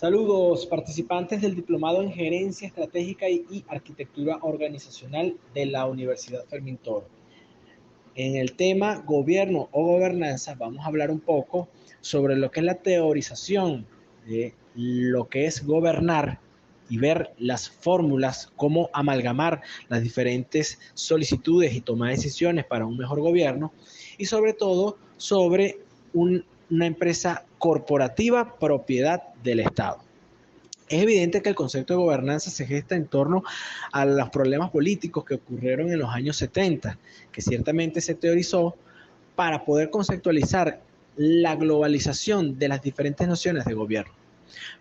Saludos, participantes del Diplomado en Gerencia Estratégica y Arquitectura Organizacional de la Universidad Fermín Toro. En el tema gobierno o gobernanza vamos a hablar un poco sobre lo que es la teorización de lo que es gobernar y ver las fórmulas, cómo amalgamar las diferentes solicitudes y toma de decisiones para un mejor gobierno y sobre todo sobre una empresa corporativa propiedad del Estado. Es evidente que el concepto de gobernanza se gesta en torno a los problemas políticos que ocurrieron en los años 70, que ciertamente se teorizó para poder conceptualizar la globalización de las diferentes nociones de gobierno.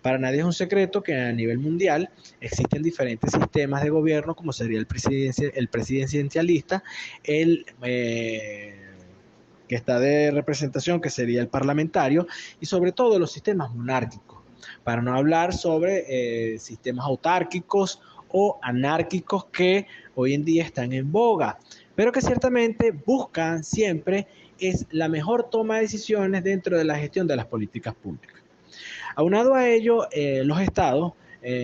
Para nadie es un secreto que a nivel mundial existen diferentes sistemas de gobierno, como sería el presidencialista, que está de representación, que sería el parlamentario, y sobre todo los sistemas monárquicos, para no hablar sobre sistemas autárquicos o anárquicos que hoy en día están en boga, pero que ciertamente buscan siempre es la mejor toma de decisiones dentro de la gestión de las políticas públicas. Aunado a ello, los estados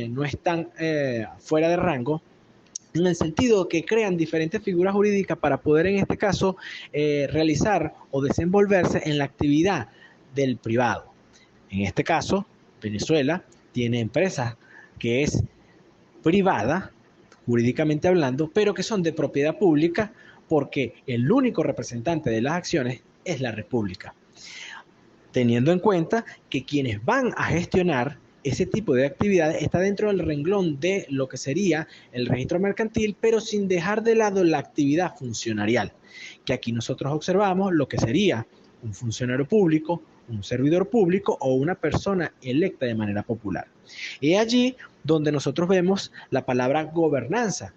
no están fuera de rango en el sentido que crean diferentes figuras jurídicas para poder en este caso realizar o desenvolverse en la actividad del privado. En este caso, Venezuela tiene empresas que es privada, jurídicamente hablando, pero que son de propiedad pública porque el único representante de las acciones es la República. Teniendo en cuenta que quienes van a gestionar ese tipo de actividades está dentro del renglón de lo que sería el registro mercantil, pero sin dejar de lado la actividad funcionarial, que aquí nosotros observamos lo que sería un funcionario público, un servidor público o una persona electa de manera popular. Y allí donde nosotros vemos la palabra gobernanza,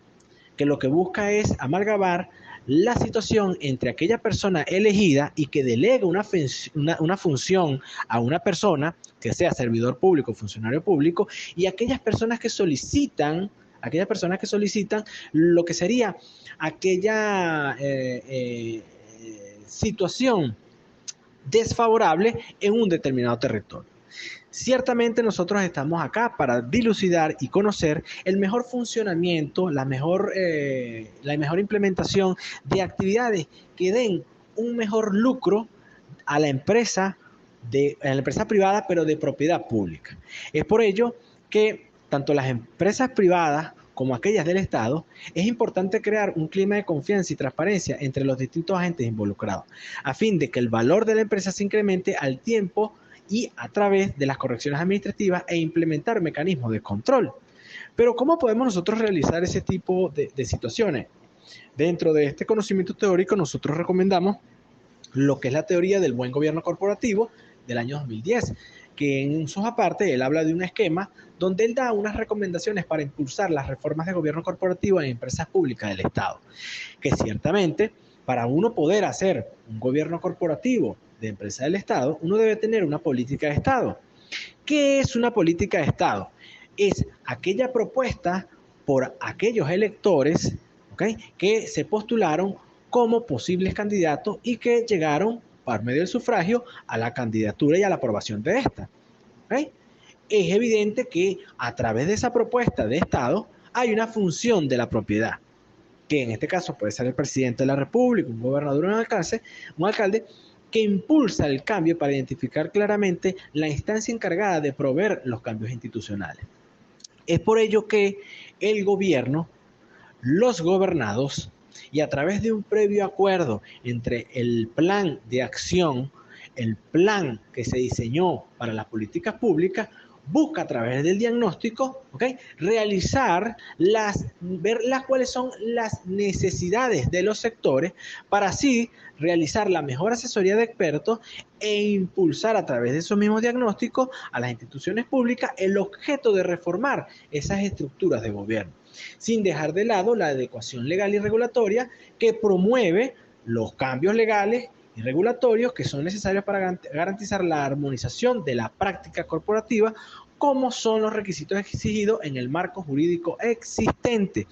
que lo que busca es amalgamar la situación entre aquella persona elegida y que delega una función a una persona, que sea servidor público, funcionario público, y aquellas personas que solicitan lo que sería aquella situación desfavorable en un determinado territorio. Ciertamente nosotros estamos acá para dilucidar y conocer el mejor funcionamiento, la mejor implementación de actividades que den un mejor lucro a la empresa privada, pero de propiedad pública. Es por ello que tanto las empresas privadas como aquellas del Estado, es importante crear un clima de confianza y transparencia entre los distintos agentes involucrados, a fin de que el valor de la empresa se incremente al tiempo y a través de las correcciones administrativas e implementar mecanismos de control. Pero ¿cómo podemos nosotros realizar ese tipo de situaciones? Dentro de este conocimiento teórico nosotros recomendamos lo que es la teoría del buen gobierno corporativo del año 2010, que en sus apartes él habla de un esquema donde él da unas recomendaciones para impulsar las reformas de gobierno corporativo en empresas públicas del Estado, que ciertamente para uno poder hacer un gobierno corporativo de empresa del Estado, uno debe tener una política de Estado. ¿Qué es una política de Estado? Es aquella propuesta por aquellos electores, ¿okay?, que se postularon como posibles candidatos y que llegaron por medio del sufragio a la candidatura y a la aprobación de esta. ¿Okay? Es evidente que a través de esa propuesta de Estado hay una función de la propiedad, que en este caso puede ser el presidente de la República, un gobernador, un alcalde, que impulsa el cambio para identificar claramente la instancia encargada de proveer los cambios institucionales. Es por ello que el gobierno, los gobernados, y a través de un previo acuerdo entre el plan de acción, el plan que se diseñó para las políticas públicas, busca a través del diagnóstico, ¿okay?, ver cuáles son las necesidades de los sectores para así realizar la mejor asesoría de expertos e impulsar a través de esos mismos diagnósticos a las instituciones públicas el objeto de reformar esas estructuras de gobierno, sin dejar de lado la adecuación legal y regulatoria que promueve los cambios legales y regulatorios que son necesarios para garantizar la armonización de la práctica corporativa, como son los requisitos exigidos en el marco jurídico existente.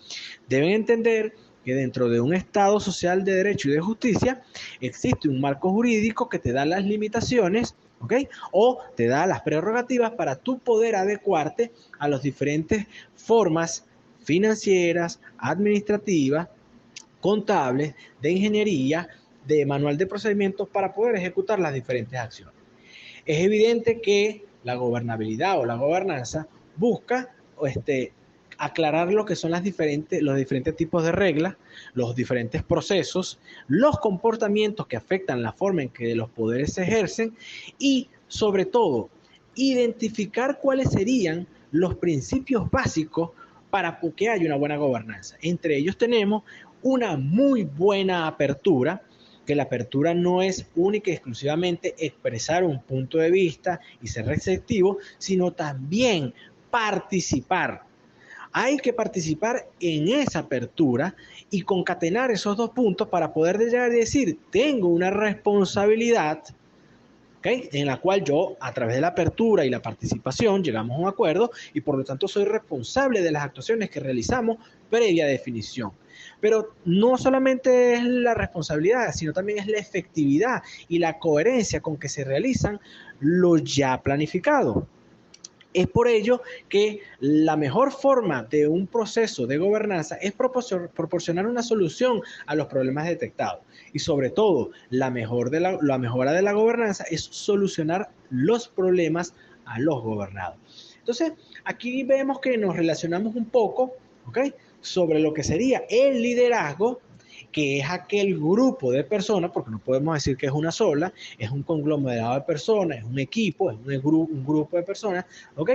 Deben entender que dentro de un Estado social de derecho y de justicia existe un marco jurídico que te da las limitaciones ¿ok? O te da las prerrogativas para tú poder adecuarte a las diferentes formas financieras, administrativas, contables, de ingeniería, de manual de procedimientos para poder ejecutar las diferentes acciones. Es evidente que la gobernabilidad o la gobernanza busca aclarar lo que son los diferentes tipos de reglas, los diferentes procesos, los comportamientos que afectan la forma en que los poderes se ejercen y, sobre todo, identificar cuáles serían los principios básicos para que haya una buena gobernanza. Entre ellos tenemos una muy buena apertura, que la apertura no es única y exclusivamente expresar un punto de vista y ser receptivo, sino también participar. Hay que participar en esa apertura y concatenar esos dos puntos para poder llegar a decir, tengo una responsabilidad, ¿okay?, en la cual yo, a través de la apertura y la participación, llegamos a un acuerdo y por lo tanto soy responsable de las actuaciones que realizamos previa definición. Pero no solamente es la responsabilidad, sino también es la efectividad y la coherencia con que se realizan lo ya planificado. Es por ello que la mejor forma de un proceso de gobernanza es proporcionar una solución a los problemas detectados. Y sobre todo, la mejora de la gobernanza es solucionar los problemas a los gobernados. Entonces, aquí vemos que nos relacionamos un poco, ¿ok?, sobre lo que sería el liderazgo, que es aquel grupo de personas, porque no podemos decir que es una sola, es un conglomerado de personas, es un equipo, es un grupo de personas, ¿ok?,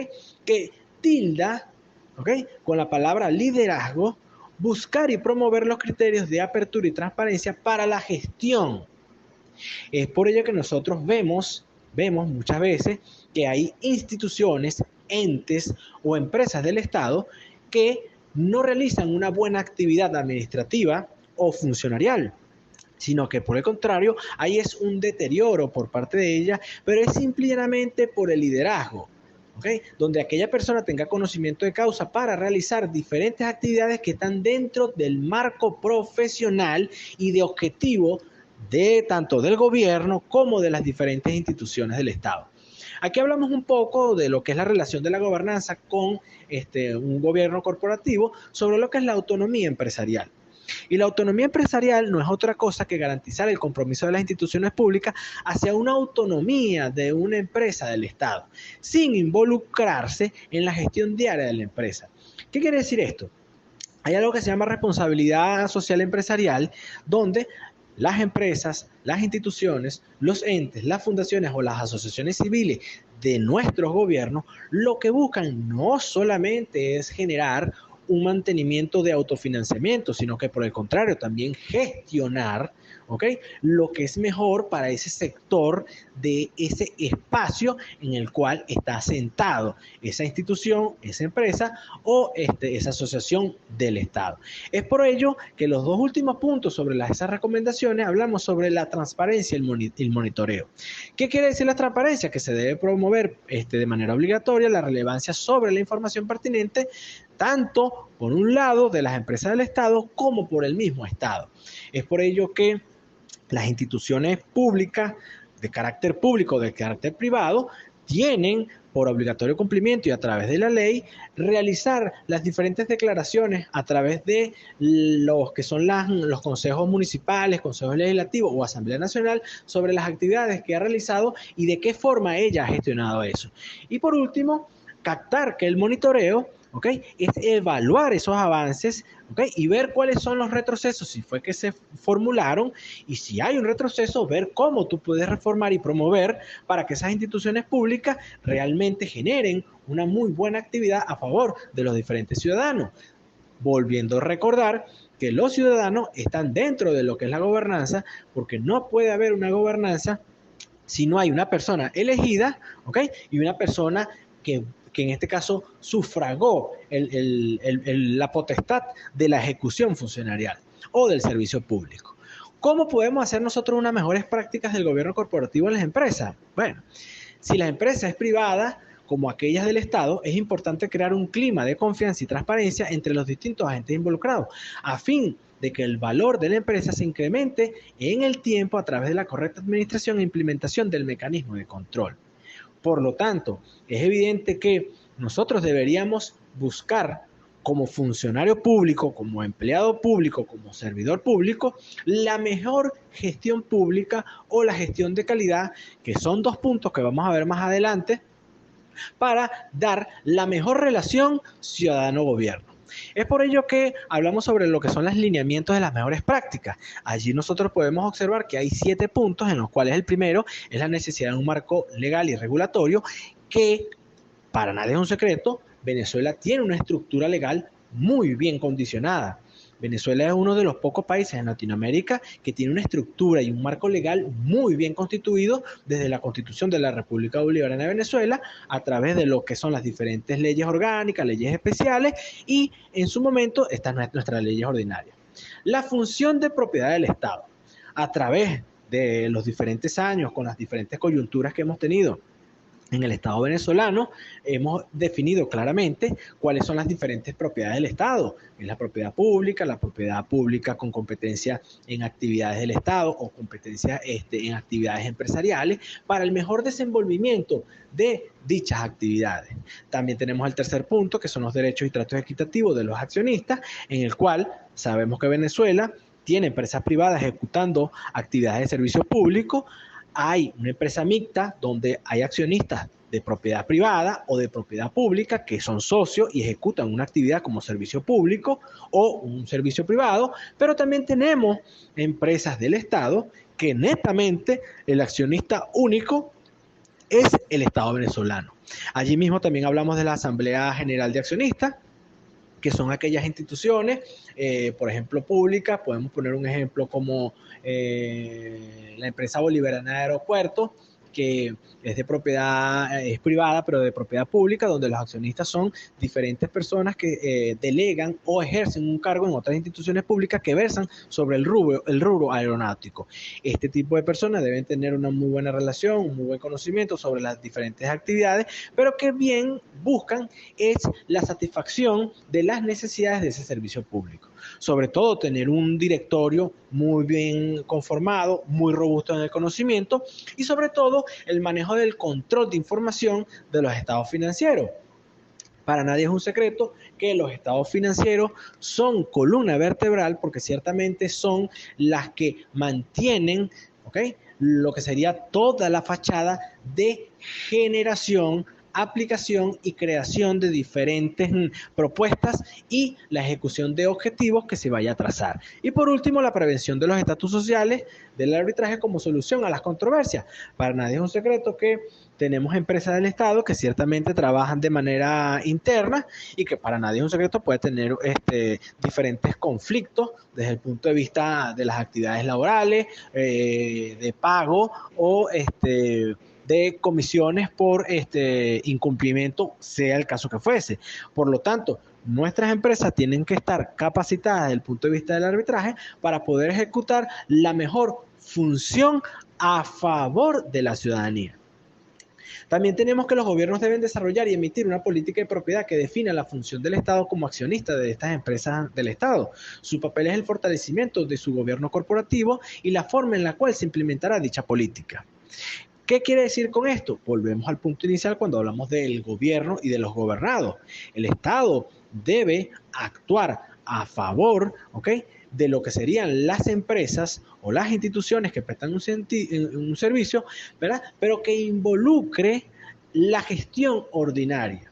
que tilda, ¿ok?, con la palabra liderazgo, buscar y promover los criterios de apertura y transparencia para la gestión. Es por ello que nosotros vemos muchas veces que hay instituciones, entes o empresas del Estado que no realizan una buena actividad administrativa o funcionarial, sino que por el contrario, ahí es un deterioro por parte de ella, pero es simplemente por el liderazgo, ¿okay?, donde aquella persona tenga conocimiento de causa para realizar diferentes actividades que están dentro del marco profesional y de objetivo de tanto del gobierno como de las diferentes instituciones del Estado. Aquí hablamos un poco de lo que es la relación de la gobernanza con un gobierno corporativo sobre lo que es la autonomía empresarial. Y la autonomía empresarial no es otra cosa que garantizar el compromiso de las instituciones públicas hacia una autonomía de una empresa del Estado, sin involucrarse en la gestión diaria de la empresa. ¿Qué quiere decir esto? Hay algo que se llama responsabilidad social empresarial, donde las empresas, las instituciones, los entes, las fundaciones o las asociaciones civiles de nuestros gobiernos, lo que buscan no solamente es generar un mantenimiento de autofinanciamiento, sino que por el contrario también gestionar, ¿ok?, lo que es mejor para ese sector de ese espacio en el cual está asentado esa institución, esa empresa o esa asociación del Estado. Es por ello que los dos últimos puntos sobre esas recomendaciones hablamos sobre la transparencia y el monitoreo. ¿Qué quiere decir la transparencia? Que se debe promover de manera obligatoria la relevancia sobre la información pertinente, tanto por un lado de las empresas del Estado como por el mismo Estado. Es por ello que las instituciones públicas de carácter público, de carácter privado, tienen por obligatorio cumplimiento y a través de la ley realizar las diferentes declaraciones a través de los que son los consejos municipales, consejos legislativos o Asamblea Nacional sobre las actividades que ha realizado y de qué forma ella ha gestionado eso. Y por último, captar que el monitoreo, ¿ok?, es evaluar esos avances, ¿ok?, y ver cuáles son los retrocesos, si fue que se formularon, y si hay un retroceso, ver cómo tú puedes reformar y promover para que esas instituciones públicas realmente generen una muy buena actividad a favor de los diferentes ciudadanos. Volviendo a recordar que los ciudadanos están dentro de lo que es la gobernanza, porque no puede haber una gobernanza si no hay una persona elegida, ¿ok?, y una persona que en este caso sufragó la potestad de la ejecución funcionarial o del servicio público. ¿Cómo podemos hacer nosotros unas mejores prácticas del gobierno corporativo en las empresas? Bueno, si la empresa es privada, como aquellas del Estado, es importante crear un clima de confianza y transparencia entre los distintos agentes involucrados, a fin de que el valor de la empresa se incremente en el tiempo a través de la correcta administración e implementación del mecanismo de control. Por lo tanto, es evidente que nosotros deberíamos buscar como funcionario público, como empleado público, como servidor público, la mejor gestión pública o la gestión de calidad, que son dos puntos que vamos a ver más adelante, para dar la mejor relación ciudadano-gobierno. Es por ello que hablamos sobre lo que son los lineamientos de las mejores prácticas. Allí nosotros podemos observar que hay 7 puntos, en los cuales el primero es la necesidad de un marco legal y regulatorio que, para nadie es un secreto, Venezuela tiene una estructura legal muy bien condicionada. Venezuela es uno de los pocos países en Latinoamérica que tiene una estructura y un marco legal muy bien constituido desde la Constitución de la República Bolivariana de Venezuela a través de lo que son las diferentes leyes orgánicas, leyes especiales y en su momento estas nuestras leyes ordinarias. La función de propiedad del Estado a través de los diferentes años con las diferentes coyunturas que hemos tenido en el Estado venezolano, hemos definido claramente cuáles son las diferentes propiedades del Estado. Es la propiedad pública con competencia en actividades del Estado o competencia en actividades empresariales para el mejor desenvolvimiento de dichas actividades. También tenemos el tercer punto, que son los derechos y tratos equitativos de los accionistas, en el cual sabemos que Venezuela tiene empresas privadas ejecutando actividades de servicio público. Hay una empresa mixta donde hay accionistas de propiedad privada o de propiedad pública que son socios y ejecutan una actividad como servicio público o un servicio privado, pero también tenemos empresas del Estado que netamente el accionista único es el Estado venezolano. Allí mismo también hablamos de la Asamblea General de Accionistas, que son aquellas instituciones, por ejemplo, públicas. Podemos poner un ejemplo como la empresa Bolivariana de Aeropuertos, que es de propiedad, es privada, pero de propiedad pública, donde los accionistas son diferentes personas que delegan o ejercen un cargo en otras instituciones públicas que versan sobre el rubro aeronáutico. Este tipo de personas deben tener una muy buena relación, un muy buen conocimiento sobre las diferentes actividades, pero que bien buscan es la satisfacción de las necesidades de ese servicio público. Sobre todo tener un directorio muy bien conformado, muy robusto en el conocimiento y sobre todo el manejo del control de información de los estados financieros. Para nadie es un secreto que los estados financieros son columna vertebral porque ciertamente son las que mantienen, ¿okay?, lo que sería toda la fachada de generación, aplicación y creación de diferentes propuestas y la ejecución de objetivos que se vaya a trazar. Y por último, la prevención de los estatus sociales del arbitraje como solución a las controversias. Para nadie es un secreto que tenemos empresas del Estado que ciertamente trabajan de manera interna y que para nadie es un secreto puede tener diferentes conflictos desde el punto de vista de las actividades laborales, de pago o de comisiones por incumplimiento, sea el caso que fuese. Por lo tanto, nuestras empresas tienen que estar capacitadas desde el punto de vista del arbitraje para poder ejecutar la mejor función a favor de la ciudadanía. También tenemos que los gobiernos deben desarrollar y emitir una política de propiedad que defina la función del Estado como accionista de estas empresas del Estado. Su papel es el fortalecimiento de su gobierno corporativo y la forma en la cual se implementará dicha política. ¿Qué quiere decir con esto? Volvemos al punto inicial cuando hablamos del gobierno y de los gobernados. El Estado debe actuar a favor, ¿okay?, de lo que serían las empresas o las instituciones que prestan un servicio, ¿verdad?, pero que involucre la gestión ordinaria.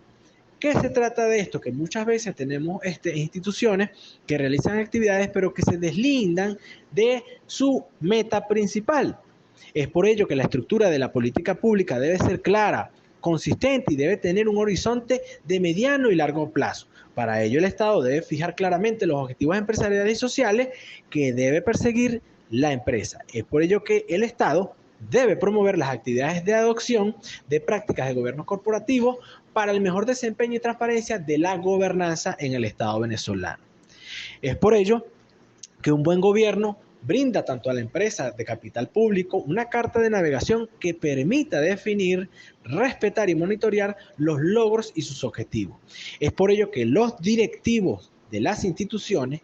¿Qué se trata de esto? Que muchas veces tenemos instituciones que realizan actividades pero que se deslindan de su meta principal. Es por ello que la estructura de la política pública debe ser clara, consistente y debe tener un horizonte de mediano y largo plazo. Para ello, el Estado debe fijar claramente los objetivos empresariales y sociales que debe perseguir la empresa. Es por ello que el Estado debe promover las actividades de adopción de prácticas de gobierno corporativo para el mejor desempeño y transparencia de la gobernanza en el Estado venezolano. Es por ello que un buen gobierno brinda tanto a la empresa de capital público una carta de navegación que permita definir, respetar y monitorear los logros y sus objetivos. Es por ello que los directivos de las instituciones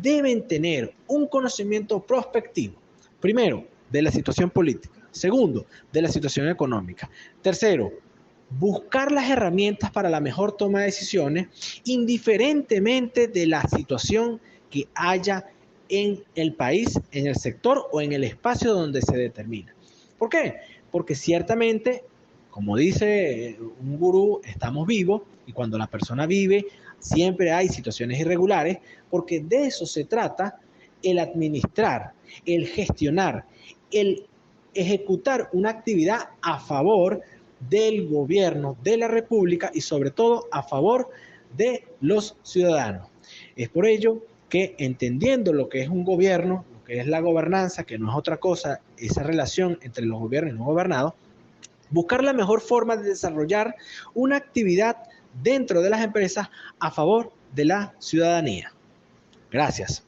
deben tener un conocimiento prospectivo. Primero, de la situación política. Segundo, de la situación económica. Tercero, buscar las herramientas para la mejor toma de decisiones, indiferentemente de la situación que haya en el país, en el sector o en el espacio donde se determina. ¿Por qué? Porque ciertamente, como dice un gurú, estamos vivos y cuando la persona vive siempre hay situaciones irregulares, porque de eso se trata el administrar, el gestionar, el ejecutar una actividad a favor del gobierno de la República y sobre todo a favor de los ciudadanos. Es por ello que entendiendo lo que es un gobierno, lo que es la gobernanza, que no es otra cosa, esa relación entre los gobiernos y los gobernados, buscar la mejor forma de desarrollar una actividad dentro de las empresas a favor de la ciudadanía. Gracias.